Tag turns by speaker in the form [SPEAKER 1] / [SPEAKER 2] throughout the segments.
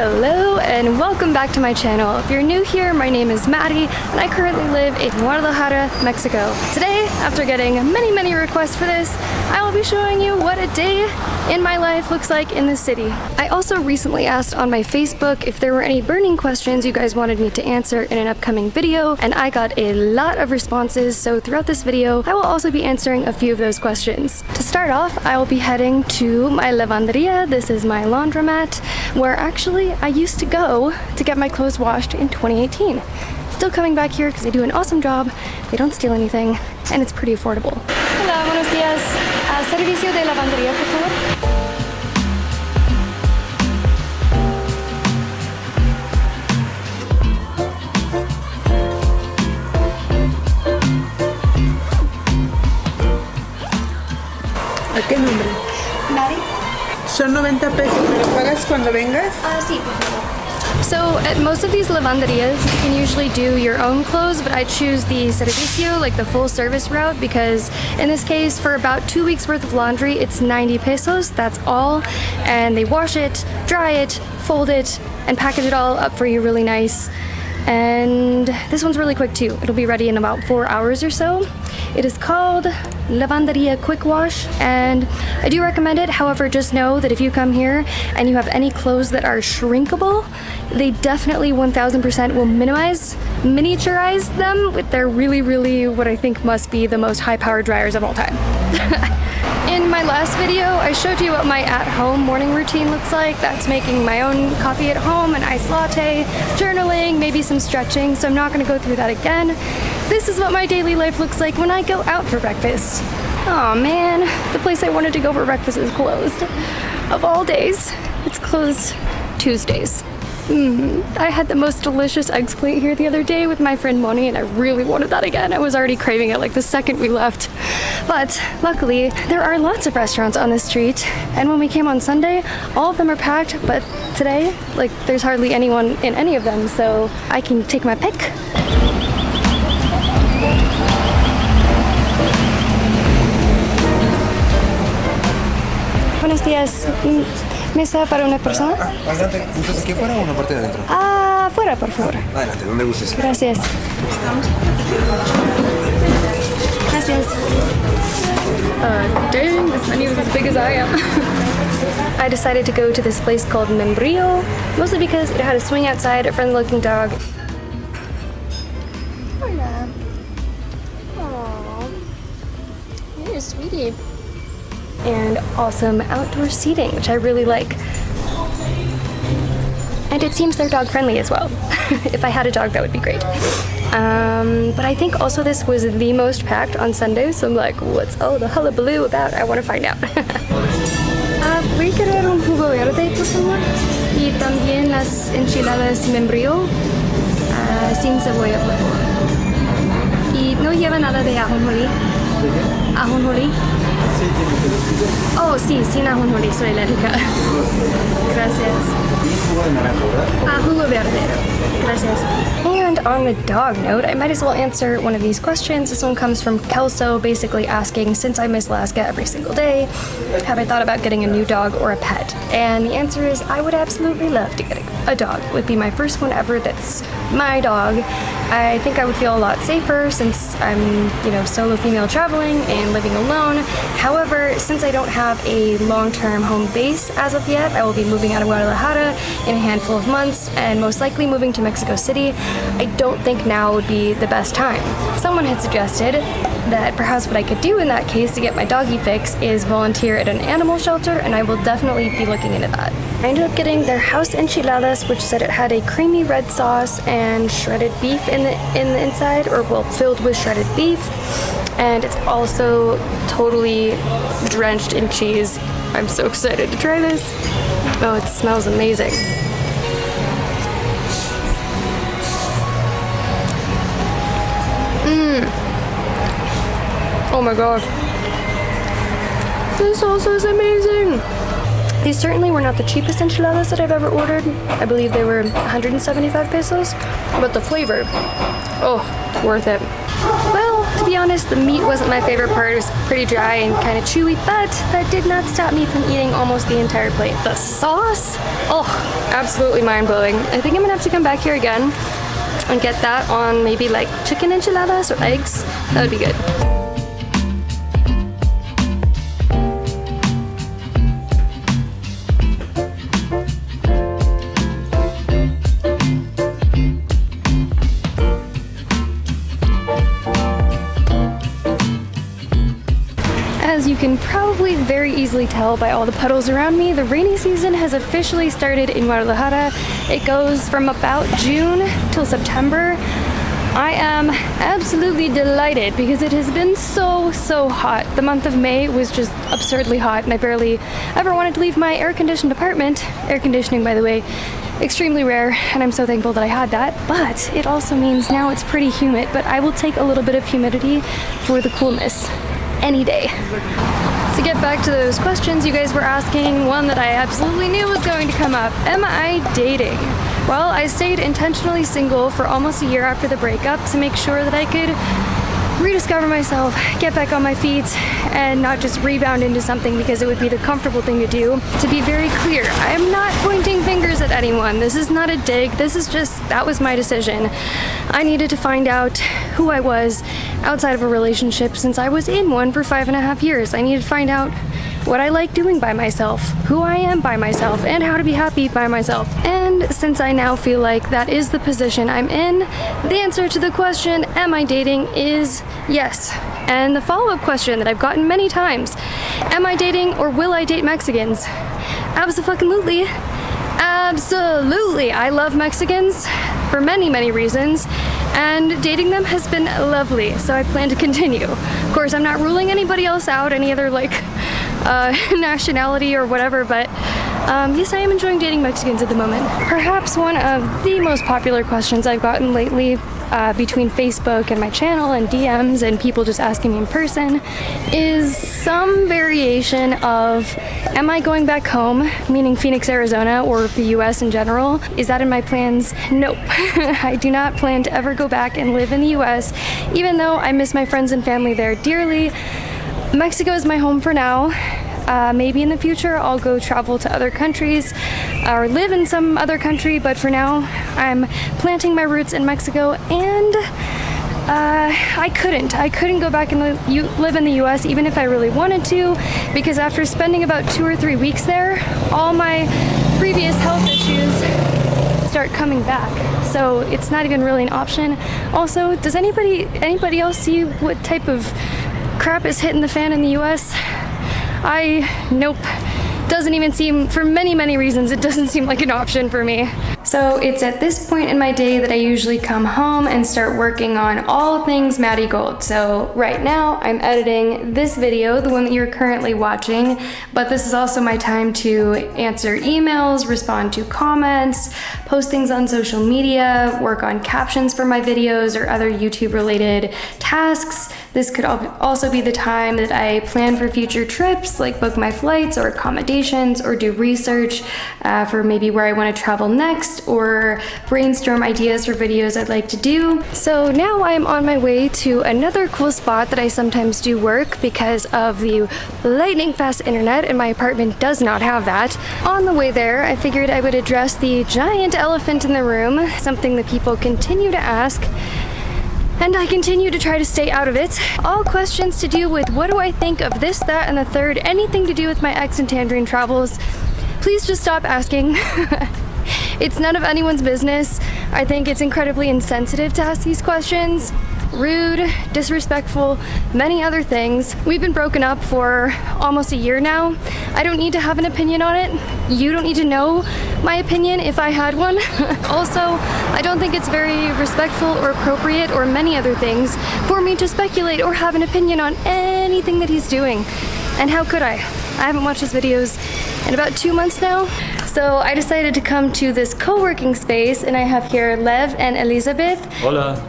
[SPEAKER 1] Hello and welcome back to my channel. If you're new here, my name is Maddie and I currently live in Guadalajara, Mexico. Today, after getting many requests for this, I will be showing you what a day in my life looks like in the city. I also recently asked on my Facebook if there were any burning questions you guys wanted me to answer in an upcoming video, and I got a lot of responses, so throughout this video, I will also be answering a few of those questions. To start off, I will be heading to my lavanderia. This is my laundromat, where actually I used to go to get my clothes washed in 2018. Still coming back here because they do an awesome job, they don't steal anything, and it's pretty affordable. Hola, buenos días. Servicio de lavandería, por favor.
[SPEAKER 2] ¿A qué nombre?
[SPEAKER 1] Maddie?
[SPEAKER 2] Son 90 pesos, ¿me lo pagas cuando vengas?
[SPEAKER 1] Sí, por favor. So at most of these lavanderias, you can usually do your own clothes, but I choose the servicio, like the full service route, because in this case, for about 2 weeks worth of laundry, it's 90 pesos, that's all. And they wash it, dry it, fold it, and package it all up for you really nice. And this one's really quick too. It'll be ready in about 4 hours or so. It is called Lavanderia Quick Wash, and I do recommend it. However, just know that if you come here and you have any clothes that are shrinkable, they definitely 1000% will miniaturize them with their really what I think must be the most high-powered dryers of all time. In my last video, I showed you what my at-home morning routine looks like. That's making my own coffee at home, an iced latte, journaling, maybe some stretching, so I'm not gonna go through that again. This is what my daily life looks like when I go out for breakfast. Oh man, the place I wanted to go for breakfast is closed. Of all days, it's closed Tuesdays. I had the most delicious eggs plate here the other day with my friend Moni, and I really wanted that again. I was already craving it like the second we left. But luckily, there are lots of restaurants on the street, and when we came on Sunday, all of them are packed, but today, like, there's hardly anyone in any of them, so I can take my pick. Buenos días. ¿Mesa para una persona?
[SPEAKER 3] Adelante, ¿gustas aquí afuera o una parte de adentro?
[SPEAKER 1] Afuera, por favor.
[SPEAKER 3] Adelante, donde gustes.
[SPEAKER 1] Gracias. Gracias. Dang, this menu is as big as I am. I decided to go to this place called Membrillo, mostly because it had a swing outside, a friendly-looking dog. Hola. Aww. You're a sweetie. And awesome outdoor seating, which I really like. And it seems they're dog friendly as well. If I had a dog, that would be great. But I think also this was the most packed on Sunday, so I'm like, what's all the hullabaloo about? I want to find out. ¿Voy a querer un jugo verde, por favor? Y también las enchiladas membrillo, sin cebolla, por favor. Y no lleva nada de ajonjolí. ¿Ajonjolí? Oh, sí, sin ajonjolí, soy alérgica. Gracias. Jugo verde. Gracias. And on the dog note, I might as well answer one of these questions. This one comes from Kelso, basically asking, since I miss Alaska every single day, have I thought about getting a new dog or a pet? And the answer is, I would absolutely love to get a dog. It would be my first one ever that's my dog. I think I would feel a lot safer since I'm, solo female traveling and living alone. However, since I don't have a long-term home base as of yet, I will be moving out of Guadalajara in a handful of months and most likely moving to Mexico City. I don't think now would be the best time. Someone had suggested that perhaps what I could do in that case to get my doggy fix is volunteer at an animal shelter, and I will definitely be looking into that. I ended up getting their house enchiladas, which said it had a creamy red sauce and shredded beef in the inside, or well, filled with shredded beef. And it's also totally drenched in cheese. I'm so excited to try this. Oh, it smells amazing. Oh my god. This salsa is amazing. These certainly were not the cheapest enchiladas that I've ever ordered. I believe they were 175 pesos, but the flavor, oh, worth it. Well, to be be honest, the meat wasn't my favorite part. It was pretty dry and kind of chewy, but that did not stop me from eating almost the entire plate. The sauce? Oh, absolutely mind-blowing. I think I'm gonna have to come back here again and get that on maybe like chicken enchiladas or eggs. That would be good. As you can probably very easily tell by all the puddles around me, the rainy season has officially started in Guadalajara. It goes from about June till September. I am absolutely delighted because it has been so hot. The month of May was just absurdly hot and I barely ever wanted to leave my air-conditioned apartment. Air conditioning, by the way, extremely rare, and I'm so thankful that I had that, but it also means now it's pretty humid, but I will take a little bit of humidity for the coolness any day. To get back to those questions you guys were asking, one that I absolutely knew was going to come up: am I dating? Well, I stayed intentionally single for almost a year after the breakup to make sure that I could rediscover myself, get back on my feet, and not just rebound into something because it would be the comfortable thing to do. To be very clear, I am not pointing fingers at anyone. This is not a dig. This is just, that was my decision. I needed to find out who I was outside of a relationship since I was in one for 5.5 years. I needed to find out what I like doing by myself, who I am by myself, and how to be happy by myself. And since I now feel like that is the position I'm in, the answer to the question, am I dating, is yes. And the follow-up question that I've gotten many times, am I dating or will I date Mexicans? Abso-fucking-lutely. Absolutely. I love Mexicans for many reasons, and dating them has been lovely, so I plan to continue. Of course, I'm not ruling anybody else out, any other nationality or whatever, but yes, I am enjoying dating Mexicans at the moment. Perhaps one of the most popular questions I've gotten lately between Facebook and my channel and DMs and people just asking me in person is some variation of, am I going back home, meaning Phoenix, Arizona, or the US in general? Is that in my plans? Nope. I do not plan to ever go back and live in the US, even though I miss my friends and family there dearly. Mexico is my home for now. Maybe in the future I'll go travel to other countries or live in some other country, but for now I'm planting my roots in Mexico, and I couldn't go back and live in the US even if I really wanted to, because after spending about 2 or 3 weeks there, all my previous health issues start coming back. So it's not even really an option. Also, does anybody else see what type of crap is hitting the fan in the US? Nope. Doesn't even seem, for many reasons, it doesn't seem like an option for me. So it's at this point in my day that I usually come home and start working on all things Maddie Gold. So right now I'm editing this video, the one that you're currently watching, but this is also my time to answer emails, respond to comments, post things on social media, work on captions for my videos or other YouTube related tasks. This could also be the time that I plan for future trips, like book my flights or accommodations, or do research for maybe where I want to travel next, or brainstorm ideas for videos I'd like to do. So now I'm on my way to another cool spot that I sometimes do work because of the lightning fast internet, and my apartment does not have that. On the way there, I figured I would address the giant elephant in the room, something that people continue to ask, and I continue to try to stay out of it. All questions to do with what do I think of this, that, and the third, anything to do with my ex and Tangerine travels, please just stop asking. It's none of anyone's business. I think it's incredibly insensitive to ask these questions. Rude, disrespectful, many other things. We've been broken up for almost a year now. I don't need to have an opinion on it. You don't need to know my opinion if I had one. Also, I don't think it's very respectful or appropriate or many other things for me to speculate or have an opinion on anything that he's doing. And how could I? I haven't watched his videos in about 2 months now. So I decided to come to this co-working space, and I have here Lev and Elizabeth.
[SPEAKER 4] Hola.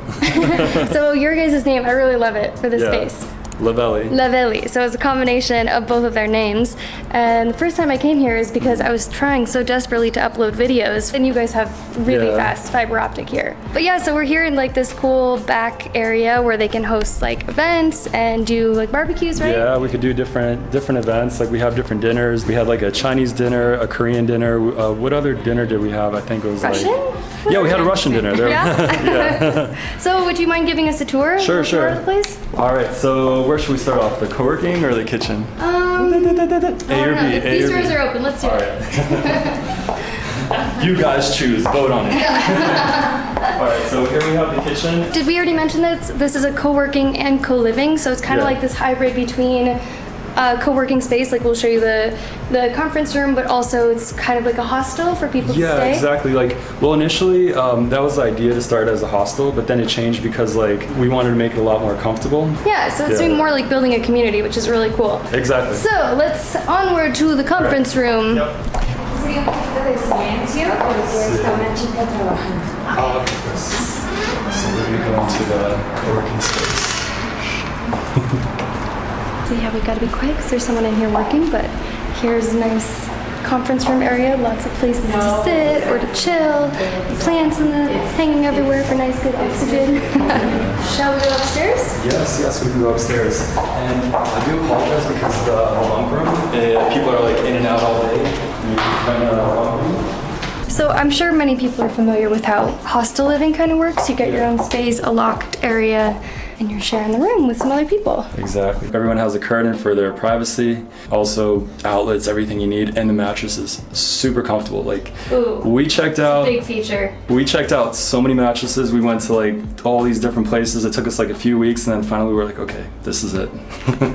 [SPEAKER 1] So your guys' name, I really love it for this space.
[SPEAKER 4] Lavelli.
[SPEAKER 1] Lavelli. So it's a combination of both of their names. And the first time I came here is because I was trying so desperately to upload videos, and you guys have really
[SPEAKER 4] Yeah.
[SPEAKER 1] fast fiber optic here. But yeah, so we're here in like this cool back area where they can host like events and do like barbecues, right?
[SPEAKER 4] Yeah, we could do different events. Like we have different dinners. We had like a Chinese dinner, a Korean dinner. What other dinner did we have? I think it was
[SPEAKER 1] Russian?
[SPEAKER 4] like. Yeah, we had a Russian dinner. There.
[SPEAKER 1] Yeah?
[SPEAKER 4] Yeah.
[SPEAKER 1] So would you mind giving us a tour?
[SPEAKER 4] Sure,
[SPEAKER 1] A tour of
[SPEAKER 4] sure.
[SPEAKER 1] the place?
[SPEAKER 4] All right. So where should we start off? The co-working or the kitchen? A or B?
[SPEAKER 1] These doors are open. Let's do
[SPEAKER 4] All
[SPEAKER 1] it.
[SPEAKER 4] right. You guys choose. Vote on it. All right. So here we have the kitchen.
[SPEAKER 1] Did we already mention this? This is a co-working and co-living, so it's kind of
[SPEAKER 4] Yeah.
[SPEAKER 1] like this hybrid between co-working space, like we'll show you the conference room, but also it's kind of like a hostel for people to
[SPEAKER 4] Yeah,
[SPEAKER 1] stay.
[SPEAKER 4] exactly. Like, well, initially that was the idea to start as a hostel, but then it changed because like we wanted to make it a lot more comfortable.
[SPEAKER 1] Yeah, so it's
[SPEAKER 4] Yeah.
[SPEAKER 1] doing more like building a community, which is really cool.
[SPEAKER 4] Exactly.
[SPEAKER 1] So let's onward to the conference room.
[SPEAKER 4] Yep. So we're gonna go into the co-working space.
[SPEAKER 1] So yeah, we gotta be quiet because there's someone in here working, but here's a nice conference room area, lots of places to sit or to chill, plants hanging everywhere for nice good oxygen. Shall we go upstairs?
[SPEAKER 4] Yes, we can go upstairs. And I do apologize because the bunk room, people are like in and out all day. You kind of bunk room.
[SPEAKER 1] So I'm sure many people are familiar with how hostel living kind of works. You get your own space, a locked area, and you're sharing the room with some other people.
[SPEAKER 4] Exactly. Everyone has a curtain for their privacy. Also, outlets, everything you need, and the mattress is super comfortable. Like,
[SPEAKER 1] Ooh,
[SPEAKER 4] we checked out.
[SPEAKER 1] big feature.
[SPEAKER 4] We checked out so many mattresses. We went to like all these different places. It took us like a few weeks, and then finally we were like, okay, this is it.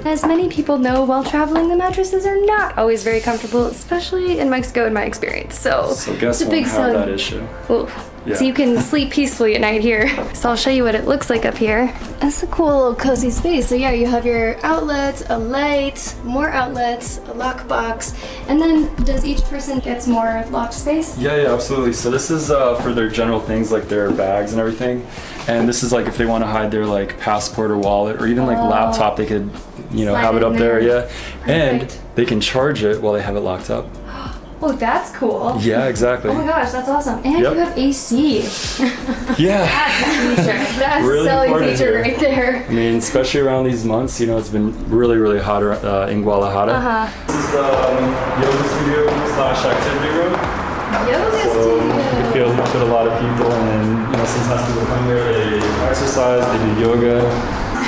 [SPEAKER 1] As many people know, while traveling, the mattresses are not always very comfortable, especially in Mexico, in my experience. So
[SPEAKER 4] Guess
[SPEAKER 1] it's a
[SPEAKER 4] won't
[SPEAKER 1] big
[SPEAKER 4] have
[SPEAKER 1] selling.
[SPEAKER 4] that issue.
[SPEAKER 1] Ooh.
[SPEAKER 4] Yeah.
[SPEAKER 1] So you can sleep peacefully at night here. So I'll show you what it looks like up here. It's a cool little cozy space. So yeah, you have your outlets, a light, more outlets, a lockbox, and then does each person gets more locked space?
[SPEAKER 4] Yeah, absolutely. So this is for their general things like their bags and everything, and this is like if they want to hide their like passport or wallet or even like laptop, they could,
[SPEAKER 1] Slide
[SPEAKER 4] have it
[SPEAKER 1] it
[SPEAKER 4] up
[SPEAKER 1] in
[SPEAKER 4] there.
[SPEAKER 1] there.
[SPEAKER 4] Yeah, and
[SPEAKER 1] Perfect.
[SPEAKER 4] they can charge it while they have it locked up.
[SPEAKER 1] Oh, that's cool.
[SPEAKER 4] Yeah, exactly.
[SPEAKER 1] Oh my gosh, that's awesome. And
[SPEAKER 4] Yep.
[SPEAKER 1] you have AC.
[SPEAKER 4] Yeah.
[SPEAKER 1] That's a feature. That's
[SPEAKER 4] Really
[SPEAKER 1] a selling
[SPEAKER 4] important
[SPEAKER 1] feature
[SPEAKER 4] here.
[SPEAKER 1] right there.
[SPEAKER 4] I mean, especially around these months, it's been really hot in Guadalajara. This is the yoga studio / activity room.
[SPEAKER 1] Yoga
[SPEAKER 4] So you
[SPEAKER 1] studio.
[SPEAKER 4] can feel we put a lot of people, and sometimes people come here, they exercise, they do yoga.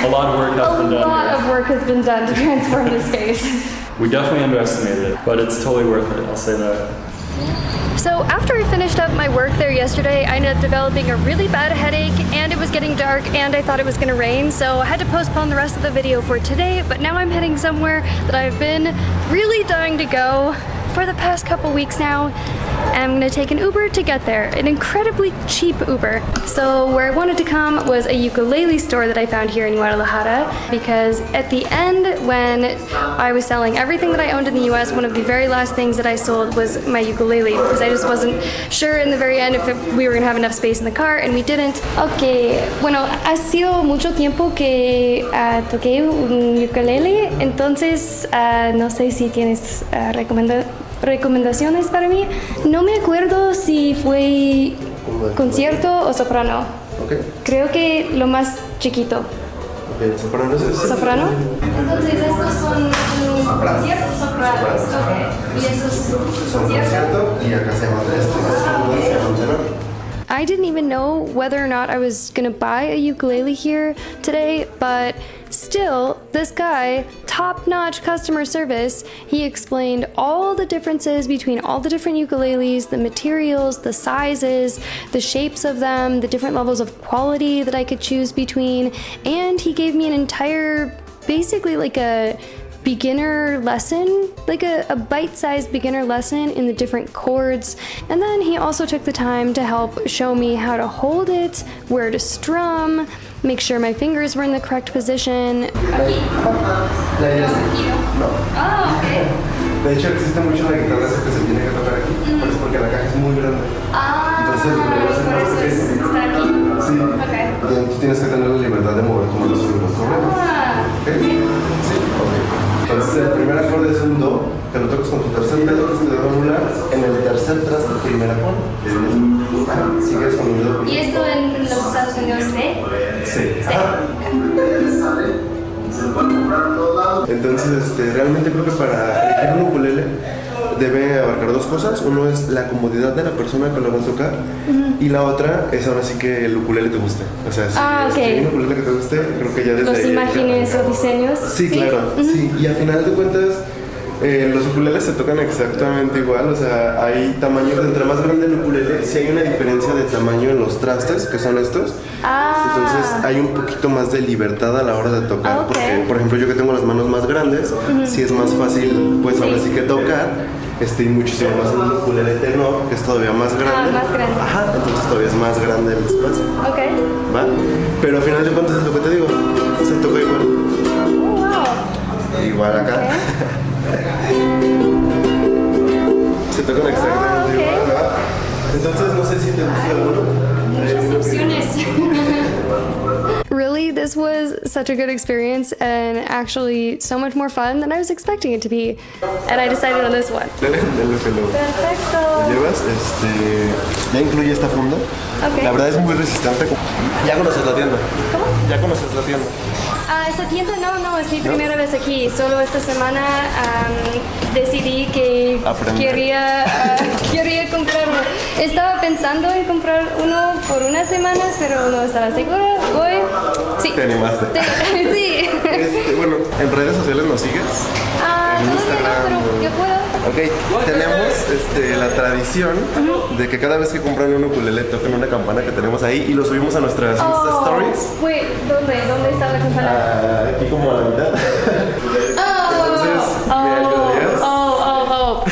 [SPEAKER 4] A lot of work has
[SPEAKER 1] A
[SPEAKER 4] been done
[SPEAKER 1] lot
[SPEAKER 4] here.
[SPEAKER 1] of work has been done to transform this space.
[SPEAKER 4] We definitely underestimated it, but it's totally worth it. I'll say that.
[SPEAKER 1] So after I finished up my work there yesterday, I ended up developing a really bad headache, and it was getting dark, and I thought it was gonna rain, so I had to postpone the rest of the video for today, but now I'm heading somewhere that I've been really dying to go for the past couple weeks now, and I'm gonna take an Uber to get there, an incredibly cheap Uber. So where I wanted to come was a ukulele store that I found here in Guadalajara, because at the end, when I was selling everything that I owned in the US, one of the very last things that I sold was my ukulele, because I just wasn't sure in the very end if we were gonna have enough space in the car, and we didn't. Okay, bueno, ha sido mucho tiempo que toqué un ukulele, entonces no sé si tienes recomendaciones para mí. No me acuerdo si fue concierto o soprano.
[SPEAKER 5] Ok,
[SPEAKER 1] Creo que lo más chiquito.
[SPEAKER 5] ok, soprano es ese.
[SPEAKER 1] ¿Soprano? Entonces estos son conciertos sopranos. Ok. Y esos
[SPEAKER 5] Son concierto y acá se llama este, se llama tenor.
[SPEAKER 1] I didn't even know whether or not I was gonna buy a ukulele here today, but still, this guy, top-notch customer service, he explained all the differences between all the different ukuleles, the materials, the sizes, the shapes of them, the different levels of quality that I could choose between, and he gave me an entire, basically like a beginner lesson, like a bite-sized beginner lesson in the different chords. And then he also took the time to help show me how to hold it, where to strum, make sure my fingers were in the correct position.
[SPEAKER 5] La idea es no.
[SPEAKER 1] Oh, okay.
[SPEAKER 5] De hecho, existe mucho la guitarra esa que se tiene que tocar aquí, pero es porque la caja es muy grande. Entonces, lo vas a hacer más pequeño.
[SPEAKER 1] está aquí.
[SPEAKER 5] Sí.
[SPEAKER 1] Okay.
[SPEAKER 5] Y tú tienes que tener la libertad de mover como los problemas.
[SPEAKER 1] Ah,
[SPEAKER 5] ¿Ok? Entonces el primer acorde es un do, que lo tocas con tu tercer dedo, que es tu dedo anular, en el tercer traste del primer acorde. Sigues con el do.
[SPEAKER 1] ¿Y esto en los Estados Unidos
[SPEAKER 5] Sí. Entonces, realmente creo que para elegir un ukulele debe abarcar dos cosas. Uno es la comodidad de la persona que lo va a tocar y la otra es ahora sí que el ukulele te guste. O sea, si hay un ukulele que te guste, creo que ya desde
[SPEAKER 1] Los
[SPEAKER 5] ahí
[SPEAKER 1] imágenes o diseños.
[SPEAKER 5] Sí, claro. Sí, y al final de cuentas los ukuleles se tocan exactamente igual, o sea, hay tamaños, entre más grande el ukulele, sí hay una diferencia de tamaño en los trastes, que son estos. Entonces hay un poquito más de libertad a la hora de tocar, porque, por ejemplo, yo que tengo las manos más grandes, sí es más fácil, pues ahora sí que tocar, y muchísimo más en un ukulele tenor, que es todavía más grande.
[SPEAKER 1] Más grande.
[SPEAKER 5] Ajá, entonces todavía es más grande el espacio.
[SPEAKER 1] Ok.
[SPEAKER 5] ¿Va? Pero al final de cuentas es lo que te digo, se toca igual.
[SPEAKER 1] Wow.
[SPEAKER 5] Igual acá. Se tocan exactamente igual, ¿verdad? Entonces no sé si te gusta alguno.
[SPEAKER 1] Muchas opciones. Really, this was such a good experience and actually so much more fun than I was expecting it to be. And I decided on this one.
[SPEAKER 5] Dale, que lo
[SPEAKER 1] Perfecto.
[SPEAKER 5] llevas. Ya incluye esta funda.
[SPEAKER 1] Ok.
[SPEAKER 5] La verdad es muy resistente. Ya conoces la tienda.
[SPEAKER 1] ¿Cómo?
[SPEAKER 5] Ya conoces la tienda.
[SPEAKER 1] Esta tienda no, es mi primera vez aquí. Solo esta semana decidí que quería comprar uno. Estaba pensando en comprar uno por unas semanas, pero no estaba segura. Hoy, sí.
[SPEAKER 5] Te animaste.
[SPEAKER 1] Sí.
[SPEAKER 5] Bueno, en redes sociales nos sigues. En
[SPEAKER 1] Todavía
[SPEAKER 5] Instagram.
[SPEAKER 1] no, pero yo puedo.
[SPEAKER 5] Ok, tenemos la tradición de que cada vez que compran un ukulele toquen una campana que tenemos ahí y lo subimos a nuestras Insta Stories.
[SPEAKER 1] Wait, ¿dónde está la campana?
[SPEAKER 5] Aquí como a la mitad.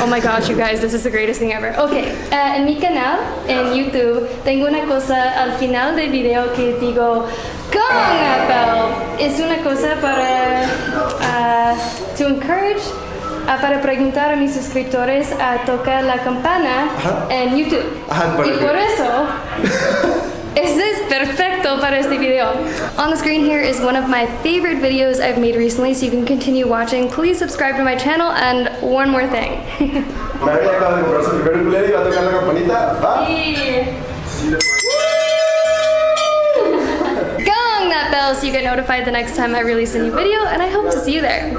[SPEAKER 1] Oh my gosh, you guys, this is the greatest thing ever. Okay, en mi canal, en YouTube, tengo una cosa al final del video que digo, Gong Apple. Es una cosa para to encourage, para preguntar a mis suscriptores a tocar la campana en YouTube. Y por eso este es perfecto para este video. On the screen here is one of my favorite videos I've made recently, so you can continue watching. Please subscribe to my channel, and one more thing.
[SPEAKER 5] María acaba de comprar su primer ukulele y va a tocar la campanita. ¿Va?
[SPEAKER 1] Gong that bell so you get notified the next time I release a new video, and I hope to see you there.